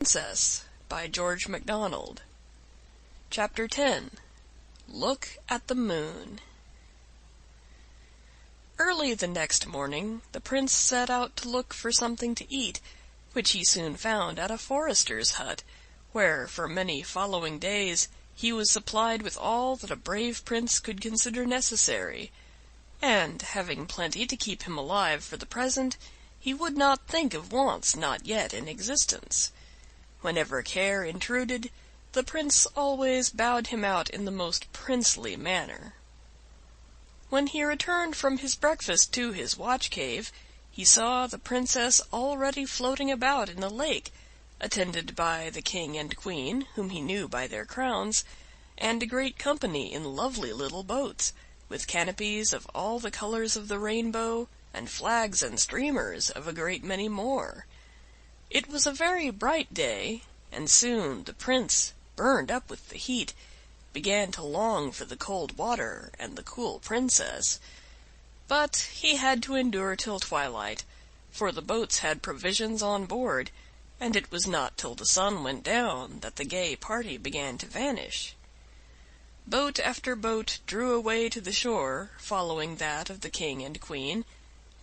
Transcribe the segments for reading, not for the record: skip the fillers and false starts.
Princess by George Macdonald. Chapter 10. Look at the Moon. Early the next morning the Prince set out to look for something to eat, which he soon found at a forester's hut, where for many following days he was supplied with all that a brave prince could consider necessary, and, having plenty to keep him alive for the present, he would not think of wants not yet in existence. Whenever care intruded, the Prince always bowed him out in the most princely manner. When he returned from his breakfast to his watch-cave, he saw the Princess already floating about in the lake, attended by the King and Queen, whom he knew by their crowns, and a great company in lovely little boats, with canopies of all the colors of the rainbow, and flags and streamers of a great many more. It was a very bright day, and soon the Prince, burned up with the heat, began to long for the cold water and the cool Princess. But he had to endure till twilight, for the boats had provisions on board, and it was not till the sun went down that the gay party began to vanish. Boat after boat drew away to the shore, following that of the King and Queen,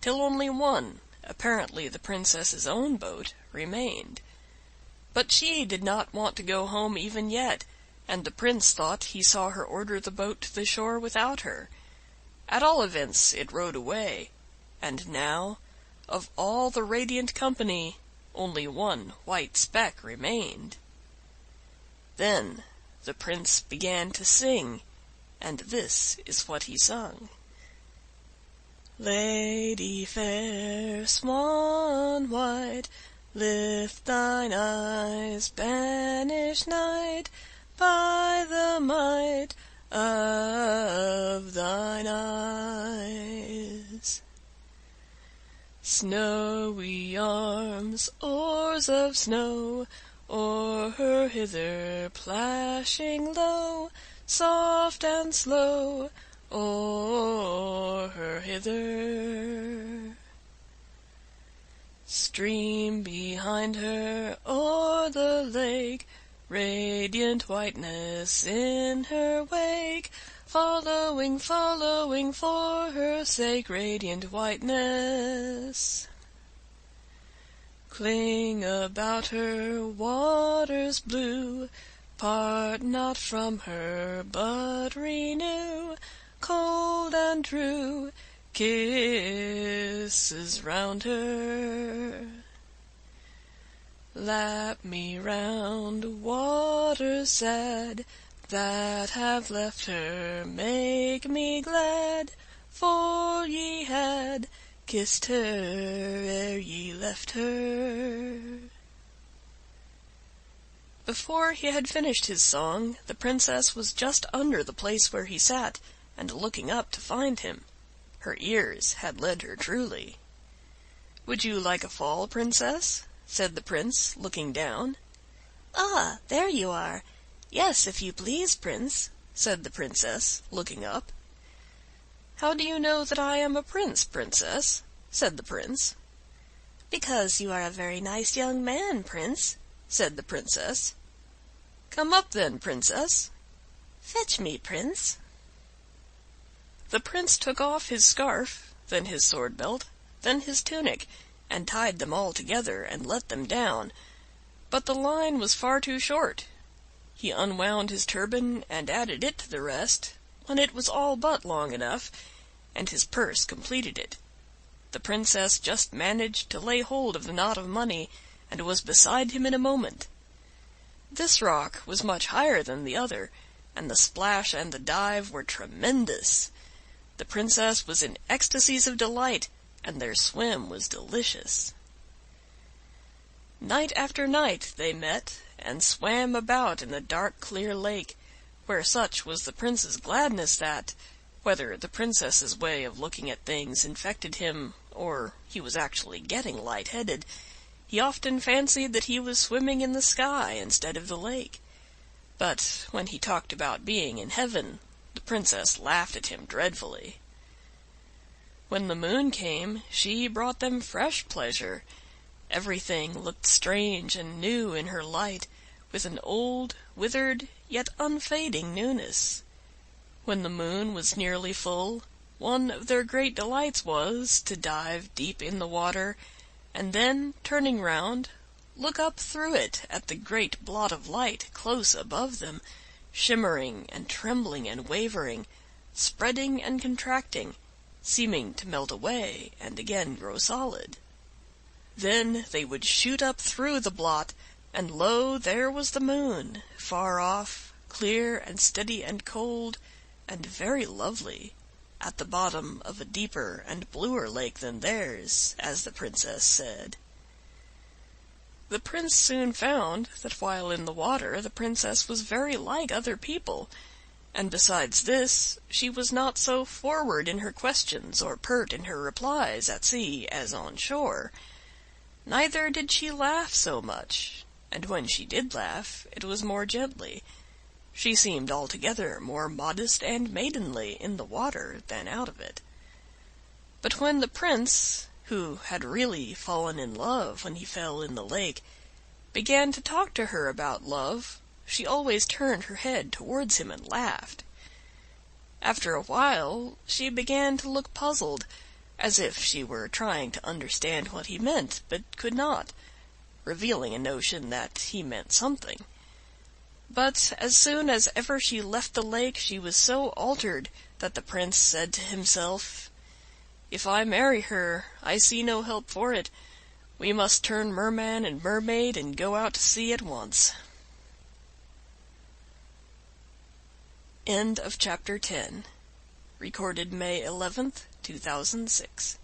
till only one, apparently the Princess's own boat, remained. But she did not want to go home even yet, and the Prince thought he saw her order the boat to the shore without her. At all events it rowed away, and now, of all the radiant company, only one white speck remained. Then the Prince began to sing, and this is what he sung. Lady fair, swan white, lift thine eyes, banish night, by the might of thine eyes. Snowy arms, oars of snow, o'er her hither plashing low, soft and slow, o'er her hither. Stream behind her o'er the lake, radiant whiteness in her wake, following, following for her sake, radiant whiteness. Cling about her waters blue, part not from her, but renew, cold and true, kisses round her. Lap me round, waters sad, that have left her, make me glad, for ye had kissed her ere ye left her. Before he had finished his song, the Princess was just under the place where he sat, and looking up to find him. Her ears had led her truly. "Would you like a fall, Princess?" said the Prince, looking down. "Ah, there you are. "Yes, if you please, Prince," said the Princess, looking up. "How do you know that I am a prince, Princess?" said the Prince. "Because you are a very nice young man, Prince," said the Princess. "Come up then, Princess." "Fetch me, Prince." The Prince took off his scarf, then his sword-belt, then his tunic, and tied them all together and let them down, but the line was far too short. He unwound his turban and added it to the rest, when it was all but long enough, and his purse completed it. The Princess just managed to lay hold of the knot of money, and was beside him in a moment. This rock was much higher than the other, and the splash and the dive were tremendous. The Princess was in ecstasies of delight, and their swim was delicious. Night after night they met, and swam about in the dark clear lake, where such was the Prince's gladness that, whether the Princess's way of looking at things infected him, or he was actually getting light-headed, he often fancied that he was swimming in the sky instead of the lake. But when he talked about being in heaven, the Princess laughed at him dreadfully. When the moon came, she brought them fresh pleasure, Everything looked strange and new in her light, with an old, withered, yet unfading newness. When the moon was nearly full, one of their great delights was to dive deep in the water, and then, turning round, look up through it at the great blot of light close above them, shimmering and trembling and wavering, spreading and contracting, seeming to melt away and again grow solid. Then they would shoot up through the blot, and lo, there was the moon, far off, clear and steady and cold, and very lovely, at the bottom of a deeper and bluer lake than theirs, as the Princess said. The Prince soon found that while in the water the Princess was very like other people, and besides this, she was not so forward in her questions or pert in her replies at sea as on shore. Neither did she laugh so much, and when she did laugh it was more gently. She seemed altogether more modest and maidenly in the water than out of it. But when the Prince, who had really fallen in love when he fell in the lake, began to talk to her about love, she always turned her head towards him and laughed. After a while she began to look puzzled, as if she were trying to understand what he meant, but could not, revealing a notion that he meant something. But as soon as ever she left the lake she was so altered that the Prince said to himself, "If I marry her, I see no help for it. We must turn merman and mermaid and go out to sea at once." End of chapter 10. Recorded May 11th, 2006.